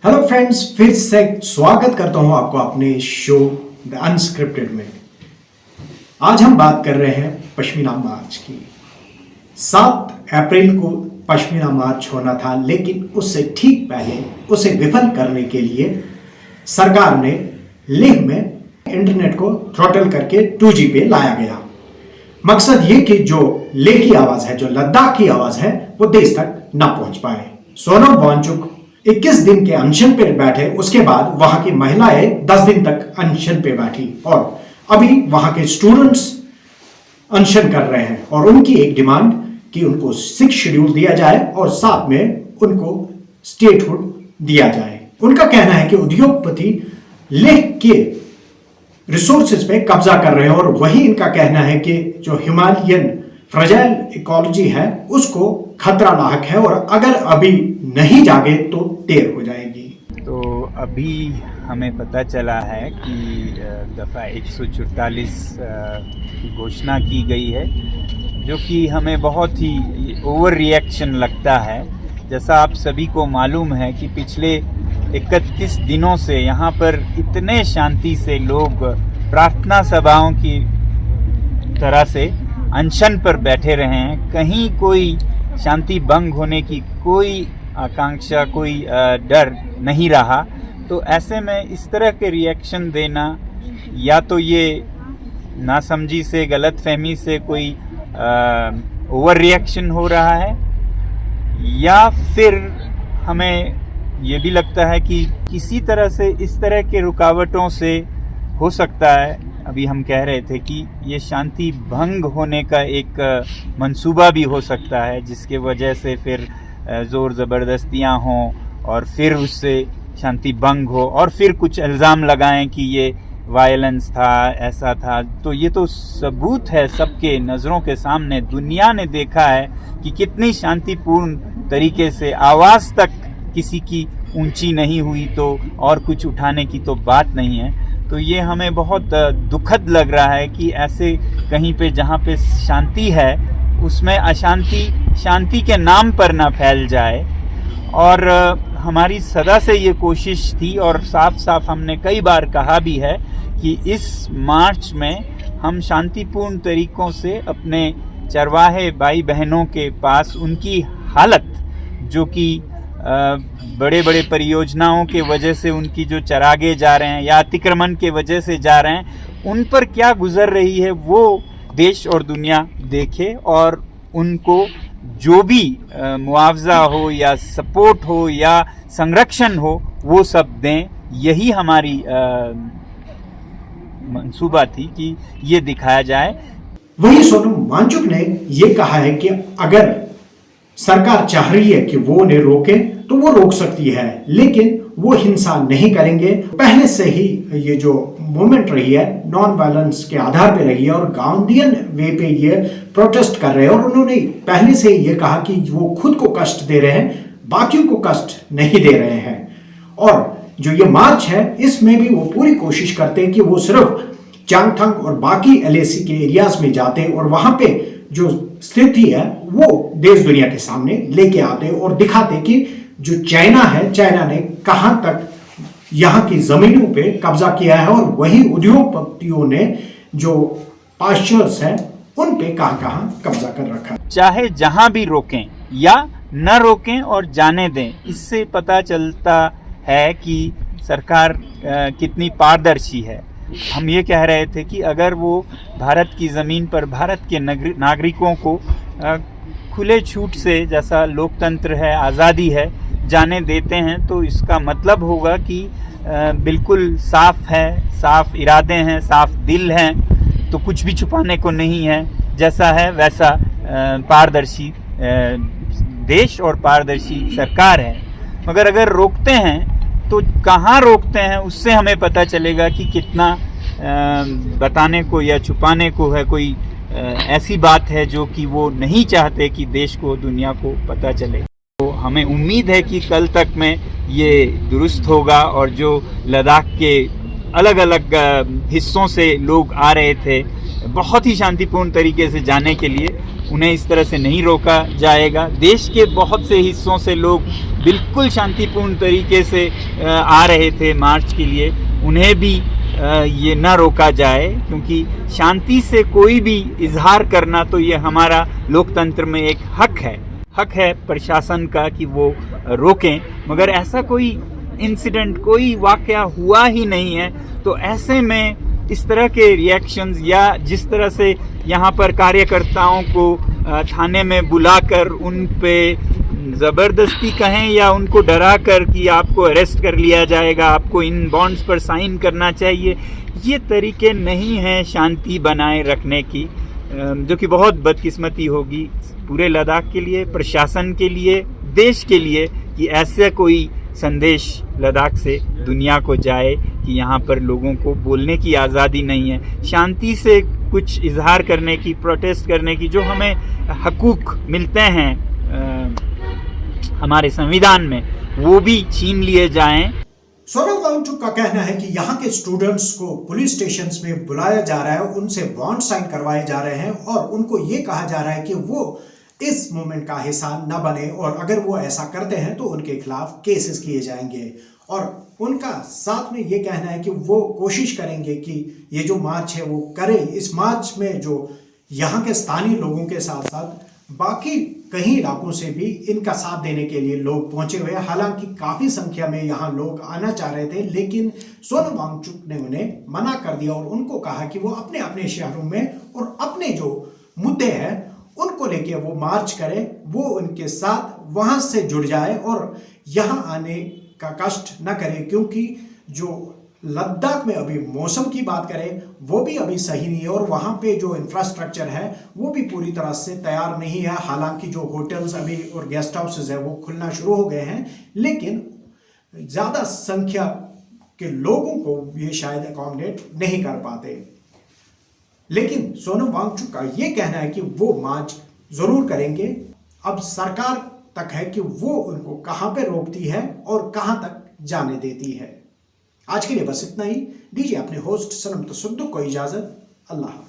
Hello friends, फिर से स्वागत करता हूं आपको अपने शो द अनस्क्रिप्टेड में। आज हम बात कर रहे हैं पश्मीना मार्च की। 7 अप्रैल को पश्मीना मार्च होना था, लेकिन उससे ठीक पहले उसे विफल करने के लिए सरकार ने लेह में इंटरनेट को थ्रॉटल करके 2G पे लाया गया। मकसद ये कि जो लेह की आवाज है, जो लद्दाख की आवाज है, वो देश तक ना पहुंच पाए। सोनम वांगचुक 21 दिन के अनशन पे बैठे, उसके बाद वहां की महिलाएं 10 दिन तक अनशन पे बैठी और अभी वहां के स्टूडेंट्स अनशन कर रहे हैं और उनकी एक डिमांड कि उनको 6 शेड्यूल दिया जाए और साथ में उनको स्टेटहुड दिया जाए। उनका कहना है कि उद्योगपति लेह के रिसोर्सेज पे कब्जा कर रहे हैं और वही इनका कहना है कि जो हिमालयन फ्रेजाइल इकोलॉजी है उसको खतरा लायक है और अगर अभी नहीं जागे तो देर हो जाएगी। तो अभी हमें पता चला है कि दफ़ा 144 की घोषणा की गई है, जो कि हमें बहुत ही ओवर रिएक्शन लगता है। जैसा आप सभी को मालूम है कि पिछले 31 दिनों से यहाँ पर इतने शांति से लोग प्रार्थना सभाओं की तरह से अनशन पर बैठे रहे हैं। कहीं कोई शांति भंग होने की कोई आकांक्षा, कोई डर नहीं रहा। तो ऐसे में इस तरह के रिएक्शन देना, या तो ये नासमझी से, गलतफहमी से कोई ओवर रिएक्शन हो रहा है, या फिर हमें ये भी लगता है कि किसी तरह से इस तरह के रुकावटों से हो सकता है, अभी हम कह रहे थे कि ये शांति भंग होने का एक मंसूबा भी हो सकता है, जिसके वजह से फिर ज़ोर ज़बरदस्तियाँ हों और फिर उससे शांति भंग हो और फिर कुछ इल्ज़ाम लगाएं कि ये वायलेंस था, ऐसा था। तो ये तो सबूत है सबके नज़रों के सामने। दुनिया ने देखा है कि कितनी शांतिपूर्ण तरीके से आवाज़ तक किसी की ऊंची नहीं हुई, तो और कुछ उठाने की तो बात नहीं है। तो ये हमें बहुत दुखद लग रहा है कि ऐसे कहीं पे जहाँ पे शांति है उसमें अशांति शांति के नाम पर ना फैल जाए। और हमारी सदा से ये कोशिश थी और साफ साफ हमने कई बार कहा भी है कि इस मार्च में हम शांतिपूर्ण तरीकों से अपने चरवाहे भाई बहनों के पास उनकी हालत, जो कि बड़े बड़े परियोजनाओं के वजह से उनकी जो चरागे जा रहे हैं या अतिक्रमण के वजह से जा रहे हैं, उन पर क्या गुजर रही है वो देश और दुनिया देखे और उनको जो भी मुआवजा हो या सपोर्ट हो या संरक्षण हो वो सब दें। यही हमारी मंसूबा थी कि ये दिखाया जाए। वही सोनम वांगचुक ने ये कहा है कि अगर सरकार चाह रही है कि वो उन्हें रोके तो वो रोक सकती है, लेकिन वो हिंसा नहीं करेंगे। पहले से ही ये जो मूवमेंट रही है नॉन वायलेंस के आधार पे रही है और गांधीयन वे पे ये प्रोटेस्ट कर रहे हैं और उन्होंने पहले से ये कहा कि वो खुद को कष्ट दे रहे हैं, बाकियों को कष्ट नहीं दे रहे हैं। और जो ये मार्च है इसमें भी वो पूरी कोशिश करते हैं कि वो सिर्फ चांगथंग और बाकी LAC के एरियाज में जाते और वहां पे जो स्थिति है वो देश दुनिया के सामने लेके आते और दिखाते कि जो चाइना है, चाइना ने कहां तक यहां की जमीनों पे कब्जा किया है और वही उद्योगपतियों ने जो पास्चर्स है उन पे कहां कब्जा कर रखा है। चाहे जहां भी रोकें या न रोकें और जाने दें, इससे पता चलता है कि सरकार कितनी पारदर्शी है। हम ये कह रहे थे कि अगर वो भारत की ज़मीन पर भारत के नागरिकों को खुले छूट से, जैसा लोकतंत्र है, आज़ादी है, जाने देते हैं, तो इसका मतलब होगा कि बिल्कुल साफ है, साफ इरादे हैं, साफ दिल हैं, तो कुछ भी छुपाने को नहीं है। जैसा है वैसा पारदर्शी देश और पारदर्शी सरकार है। मगर अगर रोकते हैं तो कहाँ रोकते हैं उससे हमें पता चलेगा कि कितना बताने को या छुपाने को है। कोई ऐसी बात है जो कि वो नहीं चाहते कि देश को, दुनिया को पता चले। तो हमें उम्मीद है कि कल तक में ये दुरुस्त होगा और जो लद्दाख के अलग अलग हिस्सों से लोग आ रहे थे बहुत ही शांतिपूर्ण तरीके से जाने के लिए, उन्हें इस तरह से नहीं रोका जाएगा। देश के बहुत से हिस्सों से लोग बिल्कुल शांतिपूर्ण तरीके से आ रहे थे मार्च के लिए, उन्हें भी ये ना रोका जाए, क्योंकि शांति से कोई भी इजहार करना तो ये हमारा लोकतंत्र में एक हक है प्रशासन का कि वो रोकें। मगर ऐसा कोई इंसिडेंट, कोई वाकया हुआ ही नहीं है, तो ऐसे में इस तरह के रिएक्शंस या जिस तरह से यहाँ पर कार्यकर्ताओं को थाने में बुलाकर उन पे ज़बरदस्ती कहें या उनको डरा कर कि आपको अरेस्ट कर लिया जाएगा, आपको इन बॉन्ड्स पर साइन करना चाहिए, ये तरीके नहीं हैं शांति बनाए रखने की, जो कि बहुत बदकिस्मती होगी पूरे लद्दाख के लिए, प्रशासन के लिए, देश के लिए, कि ऐसा कोई संदेश लद्दाख से दुनिया को जाए कि यहाँ पर लोगों को बोलने की आज़ादी नहीं है, शांति से कुछ इजहार करने की, प्रोटेस्ट करने की, जो हमें हकूक़ मिलते हैं हमारे संविधान में, वो भी छीन लिए जाएं। सोनम वांगचुक का कहना है कि यहाँ के स्टूडेंट्स को पुलिस स्टेशंस में बुलाया जा रहा है, उनसे बॉन्ड साइन करवाए जा रहे हैं और उनको ये कहा जा रहा है कि वो इस मूवमेंट का हिस्सा न बने, और अगर वो ऐसा करते हैं तो उनके खिलाफ केसेस किए जाएंगे। और उनका साथ में ये कहना है कि वो कोशिश करेंगे कि ये जो मार्च है वो करें। इस मार्च में जो यहाँ के स्थानीय लोगों के साथ साथ बाकी कई इलाकों से भी इनका साथ देने के लिए लोग पहुंचे हुए हैं। हालांकि काफी संख्या में यहाँ लोग आना चाह रहे थे, लेकिन सोनम वांगचुक ने उन्हें मना कर दिया और उनको कहा कि वो अपने अपने शहरों में और अपने जो मुद्दे हैं उनको लेके वो मार्च करें, वो उनके साथ वहां से जुड़ जाए और यहाँ आने का कष्ट न करें, क्योंकि जो लद्दाख में अभी मौसम की बात करें वो भी अभी सही नहीं है और वहाँ पे जो इंफ्रास्ट्रक्चर है वो भी पूरी तरह से तैयार नहीं है। हालांकि जो होटल्स अभी और गेस्ट हाउसेज है वो खुलना शुरू हो गए हैं, लेकिन ज़्यादा संख्या के लोगों को ये शायद अकोमोडेट नहीं कर पाते। लेकिन सोनम वांगचुक का ये कहना है कि वो मार्च ज़रूर करेंगे। अब सरकार तक है कि वो उनको कहाँ पे रोकती है और कहाँ तक जाने देती है। आज के लिए बस इतना ही। दीजिए अपने होस्ट सनम तसद्दुक़ को इजाज़त। अल्लाह हाफ़िज़।